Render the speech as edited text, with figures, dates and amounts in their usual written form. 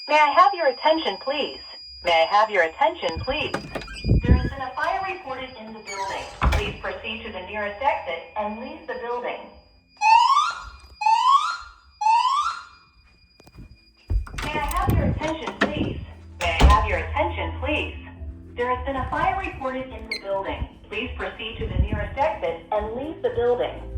May I have your attention, please? May I have your attention, please? There has been a fire reported in the building. Please proceed to the nearest exit and leave the building. May I have your attention, please? May I have your attention, please? There has been a fire reported in the building. Please proceed to the nearest exit and leave the building.